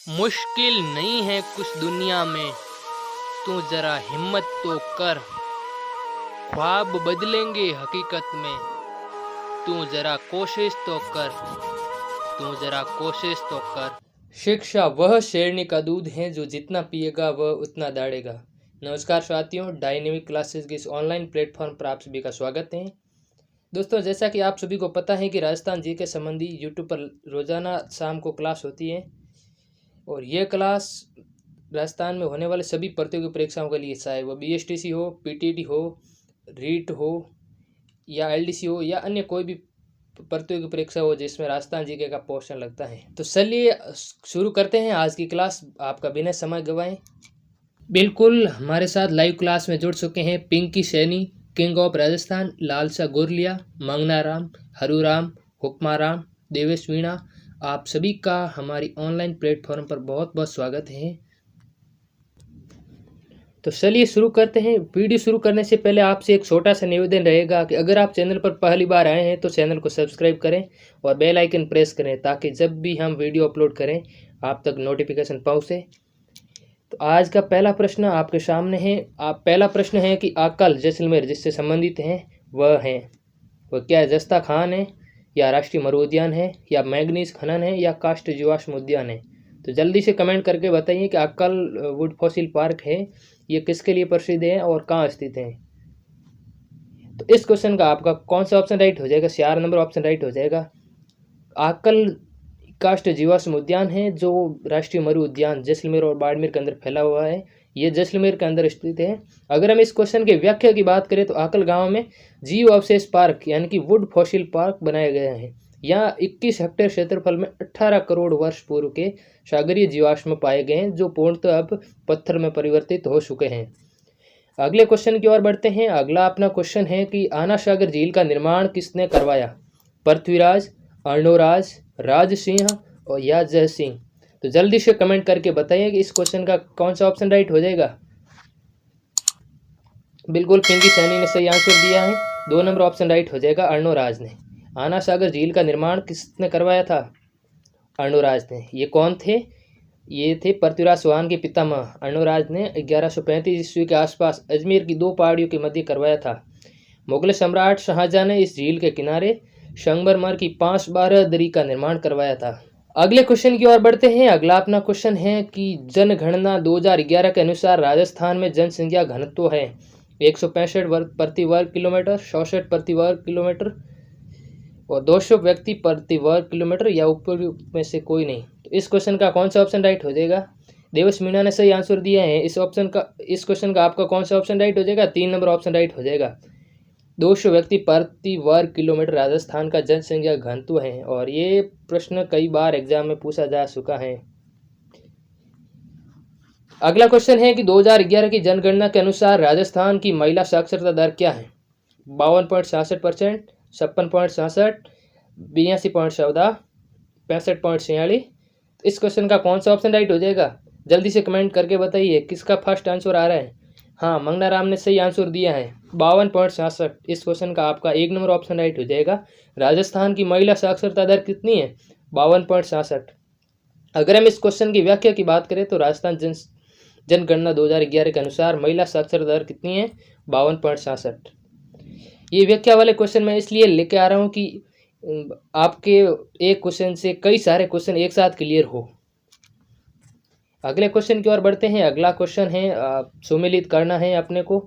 मुश्किल नहीं है कुछ दुनिया में, तू जरा हिम्मत तो कर। ख्वाब बदलेंगे हकीकत में, तू जरा कोशिश तो कर। तू जरा कोशिश तो कर। शिक्षा वह शेरनी का दूध है जो जितना पिएगा वह उतना दौड़ेगा। नमस्कार साथियों, डायनेमिक क्लासेस के इस ऑनलाइन प्लेटफॉर्म पर आप सभी का स्वागत है। दोस्तों, जैसा कि आप सभी को पता है कि राजस्थान जी के संबंधी यूट्यूब पर रोज़ाना शाम को क्लास होती है और ये क्लास राजस्थान में होने वाले सभी प्रतियोगी परीक्षाओं के लिए, चाहे वो बीएसटीसी हो, पीटीटी हो, रीट हो या एलडीसी हो या अन्य कोई भी प्रतियोगी परीक्षा हो जिसमें राजस्थान जीके का पोर्शन लगता है। तो चलिए शुरू करते हैं आज की क्लास, आपका बिना समय गवाएं। बिल्कुल हमारे साथ लाइव क्लास में जुड़ चुके हैं पिंकी सैनी, किंग ऑफ राजस्थान, लालसा गोरलिया, मंगनाराम, हरूराम, हुक्माराम, देवेश वीणा। आप सभी का हमारी ऑनलाइन प्लेटफॉर्म पर बहुत बहुत स्वागत है। तो चलिए शुरू करते हैं। वीडियो शुरू करने से पहले आपसे एक छोटा सा निवेदन रहेगा कि अगर आप चैनल पर पहली बार आए हैं तो चैनल को सब्सक्राइब करें और बेल आइकन प्रेस करें ताकि जब भी हम वीडियो अपलोड करें आप तक नोटिफिकेशन पहुंचे। तो आज का पहला प्रश्न आपके सामने है। पहला प्रश्न है कि आकल जैसलमेर जिससे संबंधित हैं वह क्या है? जस्ता खान है या राष्ट्रीय मरु उद्यान है या मैग्नीज खनन है या काष्ठ जीवाश्म उद्यान है? तो जल्दी से कमेंट करके बताइए कि आकल वुड फॉसिल पार्क है ये किसके लिए प्रसिद्ध है और कहाँ स्थित है। तो इस क्वेश्चन का आपका कौन सा ऑप्शन राइट हो जाएगा? 4 नंबर ऑप्शन राइट हो जाएगा। आकल काष्ठ जीवाश्म उद्यान है जो राष्ट्रीय मरु उद्यान जैसलमेर और बाड़मेर के अंदर फैला हुआ है। ये जैसलमेर के अंदर स्थित है। अगर हम इस क्वेश्चन के व्याख्या की बात करें तो आकल गांव में जीव अवशेष पार्क यानी कि वुड फॉसिल पार्क बनाया गया है। यहाँ 21 हेक्टेयर क्षेत्रफल में 18 करोड़ वर्ष पूर्व के सागरीय जीवाश्म पाए गए हैं जो पूर्णतः अब पत्थर में परिवर्तित हो चुके हैं। अगले क्वेश्चन की ओर बढ़ते हैं। अगला अपना क्वेश्चन है कि आना सागर झील का निर्माण किसने करवाया? पृथ्वीराज, अर्णोराज, राज सिंह और या जय सिंह? तो जल्दी से कमेंट करके बताइए कि इस क्वेश्चन का कौन सा ऑप्शन राइट हो जाएगा। बिल्कुल पिंकी सैनी ने सही आंसर दिया है। 2 नंबर ऑप्शन राइट हो जाएगा, अर्णोराज ने। आना सागर झील का निर्माण किसने करवाया था? अर्णोराज ने। ये कौन थे? ये थे पृथ्वीराज चौहान के पितामह। अर्णोराज ने 1135 ईस्वी के आसपास अजमेर की 2 पहाड़ियों के मध्य करवाया था। मुगल सम्राट शाहजहां ने इस झील के किनारे संगमरमर की 5 बारहदरी का निर्माण करवाया था। अगले क्वेश्चन की ओर बढ़ते हैं। अगला अपना क्वेश्चन है कि जनगणना 2011 के अनुसार राजस्थान में जनसंख्या घनत्व है 165 प्रति वर्ग किलोमीटर, 66 प्रति वर्ग किलोमीटर और 200 व्यक्ति प्रति वर्ग किलोमीटर या ऊपर में से कोई नहीं। तो इस क्वेश्चन का कौन सा ऑप्शन राइट हो जाएगा? देवेश मीणा ने सही आंसर दिया है। इस क्वेश्चन का आपका कौन सा ऑप्शन राइट हो जाएगा? 3 नंबर ऑप्शन राइट हो जाएगा। 200 व्यक्ति प्रति वर्ग किलोमीटर राजस्थान का जनसंख्या घनत्व है और ये प्रश्न कई बार एग्जाम में पूछा जा चुका है। अगला क्वेश्चन है कि 2011 की जनगणना के अनुसार राजस्थान की महिला साक्षरता दर क्या है? 52.66%, 56.66, 82.14, 65.46। इस क्वेश्चन का कौन सा ऑप्शन राइट हो जाएगा? जल्दी से कमेंट करके बताइए किसका फर्स्ट आंसर आ रहा है। हाँ, मंगनाराम ने सही आंसर दिया है, 52.66। इस क्वेश्चन का आपका 1 नंबर ऑप्शन राइट हो जाएगा। राजस्थान की महिला साक्षरता दर कितनी है? 52.66। अगर हम इस क्वेश्चन की व्याख्या की बात करें तो राजस्थान जनगणना 2011 के अनुसार महिला साक्षरता दर कितनी है? 52.66। ये व्याख्या वाले क्वेश्चन मैं इसलिए लेके आ रहा हूँ कि आपके एक क्वेश्चन से कई सारे क्वेश्चन एक साथ क्लियर हो। अगले क्वेश्चन की ओर बढ़ते हैं। अगला क्वेश्चन है, सुमेलित करना है अपने को।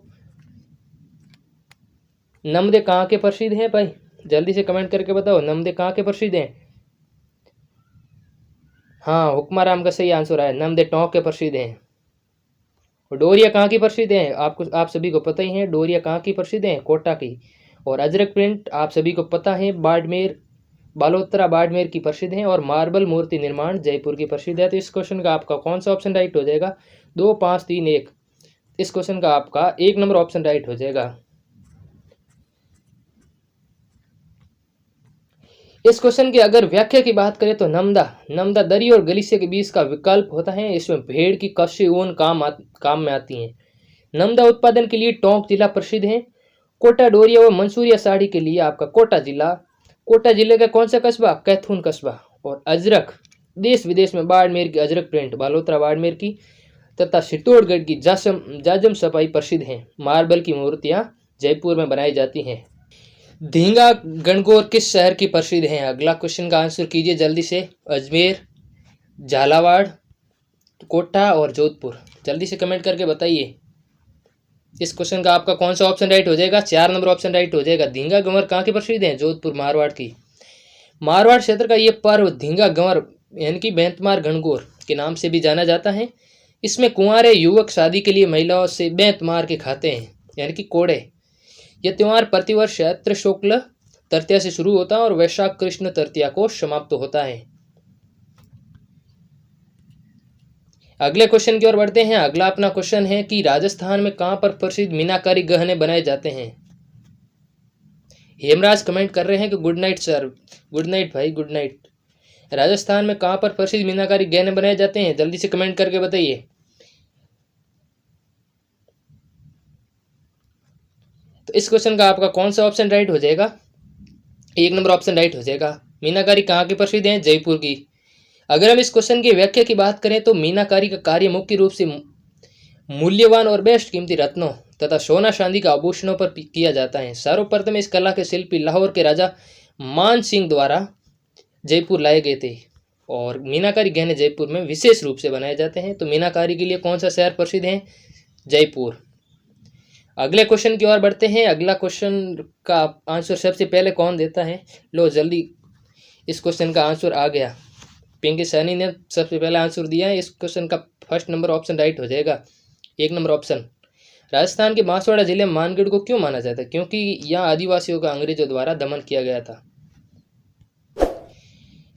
नमदे कहाँ के प्रसिद्ध हैं भाई? जल्दी से कमेंट करके बताओ, नमदे कहाँ के प्रसिद्ध हैं? हाँ, हुक्माराम का सही आंसर है, नमदे टोंक के प्रसिद्ध हैं। और डोरिया कहाँ की प्रसिद्ध हैं? आप सभी को पता ही है, डोरिया कहाँ की प्रसिद्ध हैं? कोटा की। और अजरक प्रिंट आप सभी को पता है बाड़मेर, बालोतरा बाड़मेर की प्रसिद्ध है। और मार्बल मूर्ति निर्माण जयपुर की प्रसिद्ध है। तो इस क्वेश्चन का आपका कौन सा ऑप्शन राइट हो जाएगा? 2, 5, 3, 1। इस क्वेश्चन का आपका 1 नंबर ऑप्शन राइट हो जाएगा। इस क्वेश्चन की अगर व्याख्या की बात करें तो नमदा दरी और गलीचे के बीच का विकल्प होता है। इसमें भेड़ की कच्ची ऊन काम में आती है। नमदा उत्पादन के लिए टोंक जिला प्रसिद्ध है। कोटा डोरिया व मंसूरिया साड़ी के लिए आपका कोटा जिले का कौन सा कस्बा? कैथून कस्बा। और अजरक देश विदेश में बाड़मेर की अजरक प्रिंट, बालोतरा बाड़मेर की तथा चित्तौड़गढ़ की जाजम सफाई प्रसिद्ध हैं। मार्बल की मूर्तियां जयपुर में बनाई जाती हैं। धींगा गणगौर किस शहर की प्रसिद्ध हैं? अगला क्वेश्चन का आंसर कीजिए जल्दी से। अजमेर, झालावाड़, कोटा और जोधपुर। जल्दी से कमेंट करके बताइए इस क्वेश्चन का आपका कौन सा ऑप्शन राइट हो जाएगा। 4 नंबर ऑप्शन राइट हो जाएगा। धींगा गंवर कहाँ की प्रसिद्ध है? जोधपुर, मारवाड़ की। मारवाड़ क्षेत्र का ये पर्व धींगा गंवर यानी कि बेंतमार गणगौर के नाम से भी जाना जाता है। इसमें कुंवारे युवक शादी के लिए महिलाओं से बेंत मार के खाते हैं यानी कि कोड़े। यह त्यौहार प्रतिवर्ष चैत्र शुक्ल तृतीया से शुरू होता है और वैशाख कृष्ण तृतीया को समाप्त होता है। अगले क्वेश्चन की ओर बढ़ते हैं। अगला अपना क्वेश्चन है कि राजस्थान में कहां पर प्रसिद्ध मीनाकारी गहने बनाए जाते हैं? हेमराज कमेंट कर रहे हैं कि good night sir. Good night भाई, गुड नाइट। राजस्थान में कहां पर प्रसिद्ध मीनाकारी गहने बनाए जाते हैं? जल्दी से कमेंट करके बताइए। तो इस क्वेश्चन का आपका कौन सा ऑप्शन राइट हो जाएगा? 1 नंबर ऑप्शन राइट हो जाएगा। मीनाकारी कहाँ की प्रसिद्ध है? जयपुर की। अगर हम इस क्वेश्चन की व्याख्या की बात करें तो मीनाकारी का कार्य मुख्य रूप से मूल्यवान और बेस्ट कीमती रत्नों तथा सोना चांदी का आभूषणों पर किया जाता है। सर्वप्रथम इस कला के शिल्पी लाहौर के राजा मान सिंह द्वारा जयपुर लाए गए थे और मीनाकारी गहने जयपुर में विशेष रूप से बनाए जाते हैं। तो मीनाकारी के लिए कौन सा शहर प्रसिद्ध है? जयपुर। अगले क्वेश्चन की ओर बढ़ते हैं। अगला क्वेश्चन का आंसर सबसे पहले कौन देता है? लो जल्दी, इस क्वेश्चन का आंसर आ गया। पिंकी सैनी ने सबसे पहले आंसर दिया है। इस क्वेश्चन का फर्स्ट नंबर ऑप्शन राइट हो जाएगा। 1 नंबर ऑप्शन। राजस्थान के बांसवाड़ा जिले में मानगढ़ को क्यों माना जाता है? क्योंकि यहाँ आदिवासियों का अंग्रेजों द्वारा दमन किया गया था।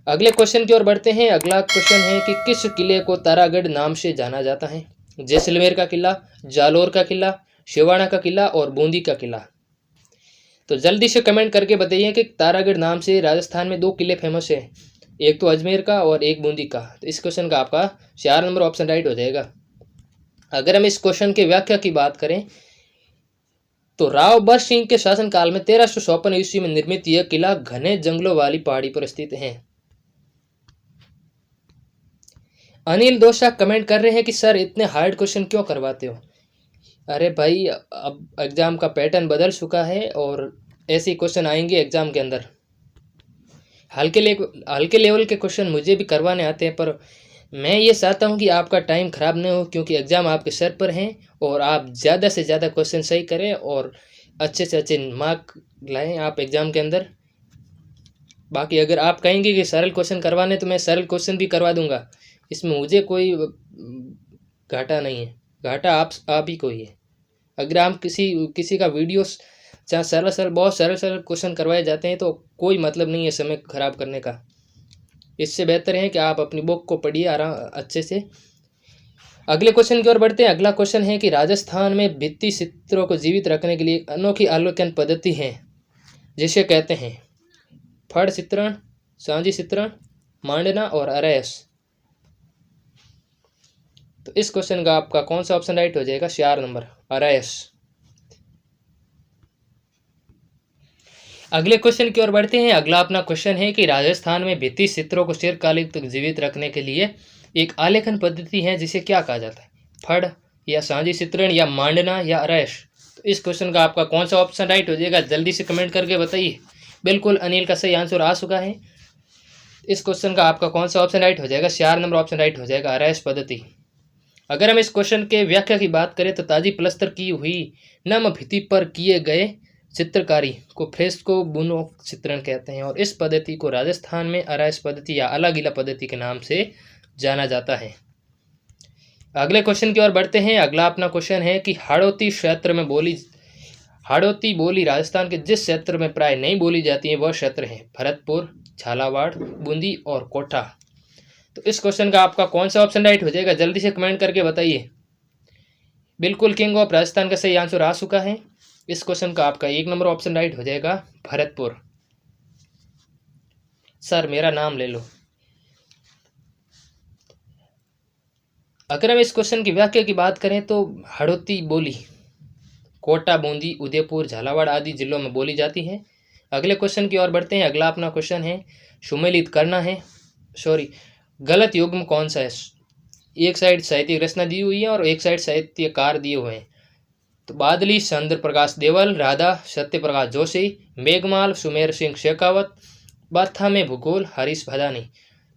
अगले क्वेश्चन की ओर बढ़ते हैं। अगला क्वेश्चन है कि किस किले को तारागढ़ नाम से जाना जाता है? जैसलमेर का किला, जालोर का किला, शिवाना का किला और बूंदी का किला। तो जल्दी से कमेंट करके बताइए कि तारागढ़ नाम से राजस्थान में 2 किले फेमस है, एक तो अजमेर का और एक बूंदी का। तो इस क्वेश्चन का आपका 4 नंबर ऑप्शन राइट हो जाएगा। अगर हम इस क्वेश्चन की व्याख्या की बात करें तो राव बख्श सिंह के शासनकाल में 1354 ईस्वी में निर्मित यह किला घने जंगलों वाली पहाड़ी पर स्थित है। अनिल दोसा कमेंट कर रहे हैं कि सर इतने हार्ड क्वेश्चन क्यों करवाते हो? अरे भाई, अब एग्जाम का पैटर्न बदल चुका है और ऐसे क्वेश्चन आएंगे एग्जाम के अंदर। हल्के लेवल के क्वेश्चन मुझे भी करवाने आते हैं, पर मैं ये चाहता हूँ कि आपका टाइम खराब न हो, क्योंकि एग्ज़ाम आपके सर पर हैं और आप ज़्यादा से ज़्यादा क्वेश्चन सही करें और अच्छे से अच्छे मार्क लाएं आप एग्ज़ाम के अंदर। बाकी अगर आप कहेंगे कि सरल क्वेश्चन करवाने तो मैं सरल क्वेश्चन भी करवा दूंगा, इसमें मुझे कोई घाटा नहीं है, घाटा आप ही को ही है। अगर आप किसी का वीडियो जहाँ बहुत सरल क्वेश्चन करवाए जाते हैं तो कोई मतलब नहीं है समय खराब करने का। इससे बेहतर है कि आप अपनी बुक को पढ़िए अच्छे से। अगले क्वेश्चन की ओर बढ़ते हैं। अगला क्वेश्चन है कि राजस्थान में भित्ति चित्रों को जीवित रखने के लिए एक अनोखी आलेखन पद्धति है जिसे कहते हैं फड़ चित्रण, सांझी चित्रण, मांडना और अरैस। तो इस क्वेश्चन का आपका कौन सा ऑप्शन राइट हो जाएगा? 4 नंबर, अरैस। अगले क्वेश्चन की ओर बढ़ते हैं। अगला अपना क्वेश्चन है कि राजस्थान में भित्ति चित्रों को चिरकालिक तक जीवित रखने के लिए एक आलेखन पद्धति है जिसे क्या कहा जाता है? फड़ या सांझी चित्रण या मांडना या अरैस। तो इस क्वेश्चन का आपका कौन सा ऑप्शन राइट हो जाएगा? जल्दी से कमेंट करके बताइए। बिल्कुल अनिल का सही आंसर आ चुका है। इस क्वेश्चन का आपका कौन सा ऑप्शन राइट हो जाएगा? 4 नंबर ऑप्शन राइट हो जाएगा, अरैस पद्धति। अगर हम इस क्वेश्चन के व्याख्या की बात करें तो ताजी प्लस्तर की हुई नम भित्ति पर किए गए चित्रकारी को फ्रेस्को बुनो चित्रण कहते हैं और इस पद्धति को राजस्थान में अरैस पद्धति या अलागिला पद्धति के नाम से जाना जाता है। अगले क्वेश्चन की ओर बढ़ते हैं। अगला अपना क्वेश्चन है कि हाड़ौती बोली राजस्थान के जिस क्षेत्र में प्राय नहीं बोली जाती है वह क्षेत्र है भरतपुर, झालावाड़, बूंदी और कोटा। तो इस क्वेश्चन का आपका कौन सा ऑप्शन राइट हो जाएगा? जल्दी से कमेंट करके बताइए। बिल्कुल किंग ऑफ राजस्थान का सही आंसर आ चुका है। इस क्वेश्चन का आपका 1 नंबर ऑप्शन राइट हो जाएगा, भरतपुर। सर मेरा नाम ले लो। अगर हम इस क्वेश्चन की व्याख्या की बात करें तो हाड़ौती बोली कोटा, बूंदी, उदयपुर, झालावाड़ आदि जिलों में बोली जाती है। अगले क्वेश्चन की ओर बढ़ते हैं। अगला अपना क्वेश्चन है सुमेलित करना है गलत युग्म कौन सा है? एक साइड साहित्यिक रचना दी हुई है और एक साइड साहित्यकार दिए हुए हैं। तो बादली चंद्र प्रकाश देवल, राधा सत्य प्रकाश जोशी, मेघमाल सुमेर सिंह शेखावत, बाथा में भूगोल हरीश भदानी।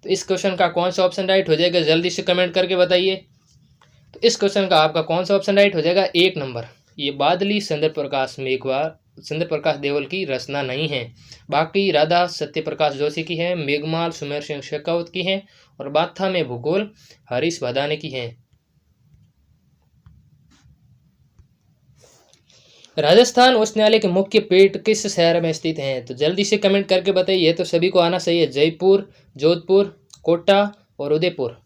तो इस क्वेश्चन का कौन सा ऑप्शन राइट हो जाएगा, जल्दी से कमेंट करके बताइए। तो इस क्वेश्चन का आपका कौन सा ऑप्शन राइट हो जाएगा? 1 नंबर। ये बादली चंद्र प्रकाश देवल की रचना नहीं है। बाकी राधा सत्य प्रकाश जोशी की है, मेघमाल सुमेर सिंह शेखावत की है और बाथा में भूगोल हरीश भदानी की है। राजस्थान उच्च न्यायालय के मुख्य पीठ किस शहर में स्थित है? तो जल्दी से कमेंट करके बताइए। तो सभी को आना चाहिए, जयपुर, जोधपुर, कोटा और उदयपुर।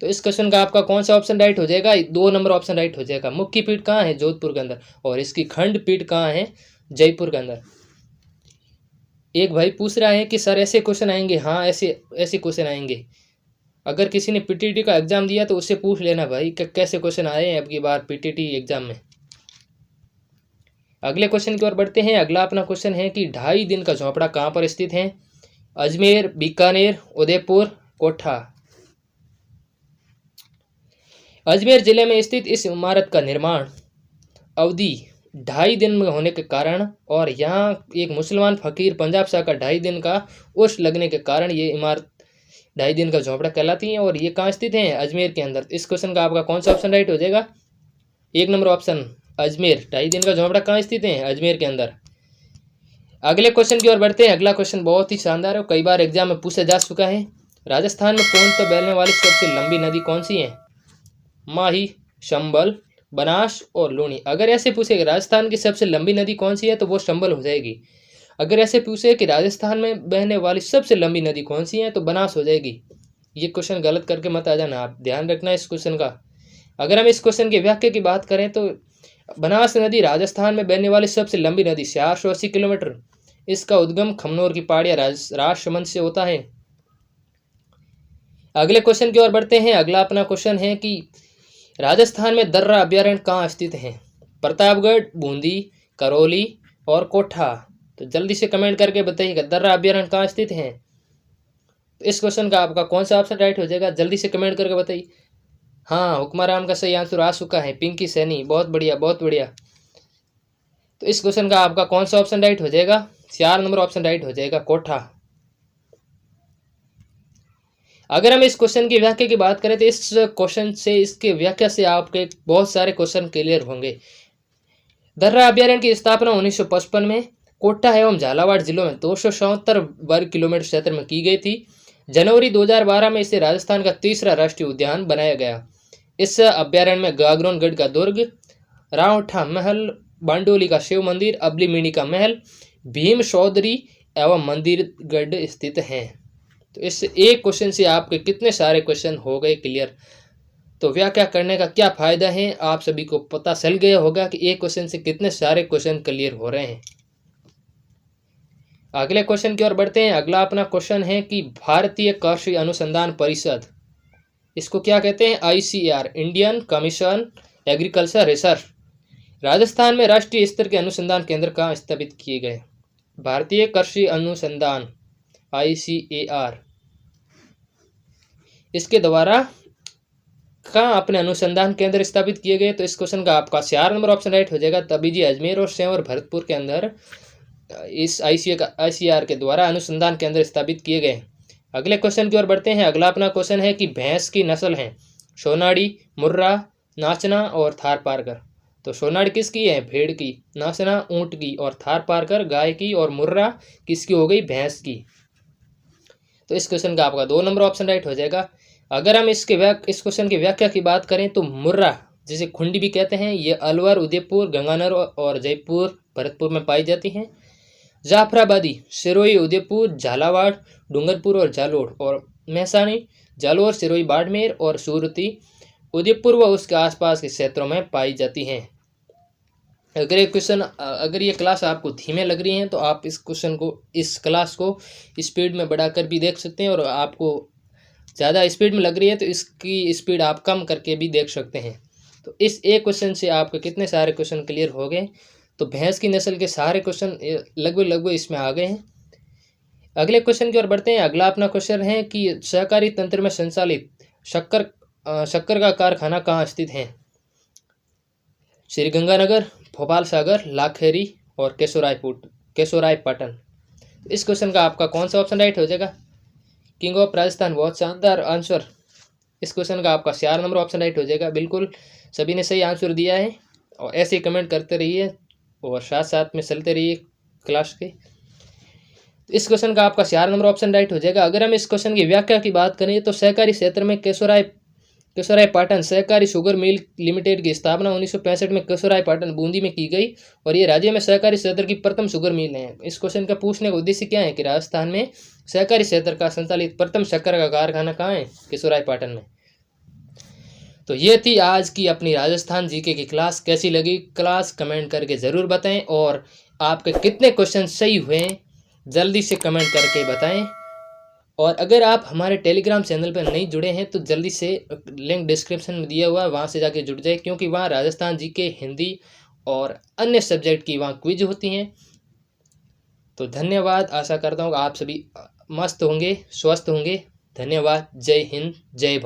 तो इस क्वेश्चन का आपका कौन सा ऑप्शन राइट हो जाएगा? 2 नंबर ऑप्शन राइट हो जाएगा। मुख्य पीठ कहाँ है? जोधपुर के अंदर। और इसकी खंड पीठ कहाँ है? जयपुर के अंदर। एक भाई पूछ रहा है कि सर ऐसे क्वेश्चन आएंगे? हाँ, ऐसे ऐसे क्वेश्चन आएंगे। अगर किसी ने पीटीटी का एग्जाम दिया तो उससे पूछ लेना भाई कि कैसे क्वेश्चन आए हैं अब की बार पीटीटी एग्जाम में। अगले क्वेश्चन की ओर बढ़ते हैं। अगला अपना क्वेश्चन है कि 2.5 दिन का झोपड़ा कहाँ पर स्थित है? अजमेर, बीकानेर, उदयपुर, कोठा। अजमेर जिले में स्थित इस इमारत का निर्माण अवधि 2.5 दिन में होने के कारण और यहाँ एक मुसलमान फकीर पंजाब शाह का 2.5 दिन का उर्स लगने के कारण ये इमारत 2.5 दिन का झोपड़ा कहलाती है। और ये कहाँ स्थित है? अजमेर के अंदर। इस क्वेश्चन का आपका कौन सा ऑप्शन राइट हो जाएगा? 1 नंबर ऑप्शन अजमेर। 2.5 दिन का झोपड़ा कहाँ स्थित है? अजमेर के अंदर। अगले क्वेश्चन की ओर बढ़ते हैं। अगला क्वेश्चन बहुत ही शानदार है, कई बार एग्जाम में पूछा जा चुका है। राजस्थान में पूर्णतः बहने वाली सबसे लंबी नदी कौन सी है? माही, चंबल, बनास और लूनी। अगर ऐसे पूछे कि राजस्थान की सबसे लंबी नदी कौन सी है तो वो चंबल हो जाएगी। अगर ऐसे पूछे कि राजस्थान में बहने वाली सबसे लंबी नदी कौन सी है तो बनास हो जाएगी। ये क्वेश्चन गलत करके मत आ जाना, आप ध्यान रखना इस क्वेश्चन का। अगर हम इस क्वेश्चन की व्याख्या की बात करें तो बनास नदी राजस्थान में बहने वाली सबसे लंबी नदी, 480 किलोमीटर। इसका उद्गम खमनोर की पहाड़ियां राजसमंद से होता है। अगले क्वेश्चन की ओर बढ़ते हैं। अगला अपना क्वेश्चन है कि राजस्थान में दर्रा अभ्यारण्य कहाँ स्थित है? प्रतापगढ़, बूंदी, करौली और कोठा। तो जल्दी से कमेंट करके बताइएगा दर्रा अभ्यारण्य कहाँ स्थित है। तो इस क्वेश्चन का आपका कौन सा ऑप्शन राइट हो जाएगा? जल्दी से कमेंट करके बताइए। हाँ, हुक्माराम का सही आंसर आ चुका है, पिंकी सैनी। बहुत बढ़िया, बहुत बढ़िया। तो इस क्वेश्चन का आपका कौन सा ऑप्शन राइट हो जाएगा? 4 नंबर ऑप्शन राइट हो जाएगा, कोठा। अगर हम इस क्वेश्चन की व्याख्या की बात करें तो इस क्वेश्चन से, इसके व्याख्या से आपके बहुत सारे क्वेश्चन क्लियर होंगे। दर्रा अभ्यारण्य की स्थापना 1955 में कोटा एवं झालावाड़ जिलों में 277 वर्ग किलोमीटर क्षेत्र में की गई थी। जनवरी 2012 में इसे राजस्थान का तीसरा राष्ट्रीय उद्यान बनाया गया। इस अभ्यारण्य में गागरोनगढ़ का दुर्ग, रावठा महल, बांडोली का शिव मंदिर, अबलीमीणी का महल, भीम चौधरी एवं मंदिरगढ़ स्थित हैं। तो इस एक क्वेश्चन से आपके कितने सारे क्वेश्चन हो गए क्लियर। तो व्याख्या करने का क्या फायदा है, आप सभी को पता चल गया होगा कि एक क्वेश्चन से कितने सारे क्वेश्चन क्लियर हो रहे हैं। अगले क्वेश्चन की ओर बढ़ते हैं। अगला अपना क्वेश्चन है कि भारतीय कृषि अनुसंधान परिषद, इसको क्या कहते हैं? ICAR, Indian commission agriculture research. Rajasthan में राष्ट्रीय स्तर के अनुसंधान केंद्र कहाँ स्थापित किए गए? भारतीय कृषि अनुसंधान ICAR, इसके द्वारा कहाँ अपने अनुसंधान केंद्र स्थापित किए गए? तो इस क्वेश्चन का आपका 4 नंबर ऑप्शन राइट हो जाएगा, तभी जी अजमेर और सेंवर भरतपुर के अंदर इस ICAR के द्वारा अनुसंधान केंद्र स्थापित किए गए। अगले क्वेश्चन की ओर बढ़ते हैं। अगला अपना क्वेश्चन है कि भैंस की नस्ल है सोनाड़ी, मुर्रा, नाचना और थारपारकर। तो सोनाड़ी किसकी है? भेड़ की। नाचना ऊंट की और थारपारकर गाय की और मुर्रा किसकी हो गई? भैंस की। तो इस क्वेश्चन का आपका 2 नंबर ऑप्शन राइट हो जाएगा। अगर हम इस क्वेश्चन की व्याख्या की बात करें तो मुर्रा, जिसे खुंडी भी कहते हैं, ये अलवर, उदयपुर, गंगानगर और जयपुर भरतपुर में पाई जाती हैं। जाफराबादी, सिरोही, उदयपुर, झालावाड़, डूंगरपुर और जालोर और महसाणी, जालोर, सिरोही, बाड़मेर और सूरती उदयपुर व उसके आसपास के क्षेत्रों में पाई जाती हैं। अगर ये क्लास आपको धीमे लग रही है तो आप इस क्लास को स्पीड में बढ़ाकर भी देख सकते हैं, और आपको ज़्यादा स्पीड में लग रही है तो इसकी स्पीड आप कम करके भी देख सकते हैं। तो इस एक क्वेश्चन से आपके कितने सारे क्वेश्चन क्लियर हो गए। तो भैंस की नस्ल के सारे क्वेश्चन लगभग इसमें आ गए हैं। अगले क्वेश्चन की ओर बढ़ते हैं। अगला अपना क्वेश्चन है कि सहकारी तंत्र में संचालित शक्कर का कारखाना कहाँ स्थित है? श्रीगंगानगर, भोपाल सागर, लाखेरी और केशोरायपाटन। इस क्वेश्चन का आपका कौन सा ऑप्शन राइट हो जाएगा? किंग ऑफ राजस्थान, बहुत शानदार आंसर। इस क्वेश्चन का आपका 4 नंबर ऑप्शन राइट हो जाएगा। बिल्कुल सभी ने सही आंसर दिया है और ऐसे ही कमेंट करते रहिए और साथ साथ में चलते रहिए क्लास के। इस क्वेश्चन का आपका 4 नंबर ऑप्शन राइट हो जाएगा। अगर हम इस क्वेश्चन की व्याख्या की बात करें तो सहकारी क्षेत्र में केशोरायपाटन सहकारी शुगर मिल लिमिटेड की स्थापना 1965 में केशोरायपाटन बूंदी में की गई और ये राज्य में सहकारी क्षेत्र की प्रथम शुगर मिल है। इस क्वेश्चन का पूछने का उद्देश्य क्या है कि राजस्थान में सहकारी क्षेत्र का संचालित प्रथम शक्कर का कारखाना कहाँ है? केशोरायपाटन में। तो ये थी आज की अपनी राजस्थान जीके की क्लास। कैसी लगी क्लास कमेंट करके ज़रूर बताएं और आपके कितने क्वेश्चन सही हुए जल्दी से कमेंट करके बताएं। और अगर आप हमारे टेलीग्राम चैनल पर नहीं जुड़े हैं तो जल्दी से लिंक डिस्क्रिप्शन में दिया हुआ है, वहाँ से जाके जुड़ जाए, क्योंकि वहाँ राजस्थान जीके, हिंदी और अन्य सब्जेक्ट की वहाँ क्विज होती हैं। तो धन्यवाद। आशा करता हूँ आप सभी मस्त होंगे, स्वस्थ होंगे। धन्यवाद। जय हिंद, जय भारत।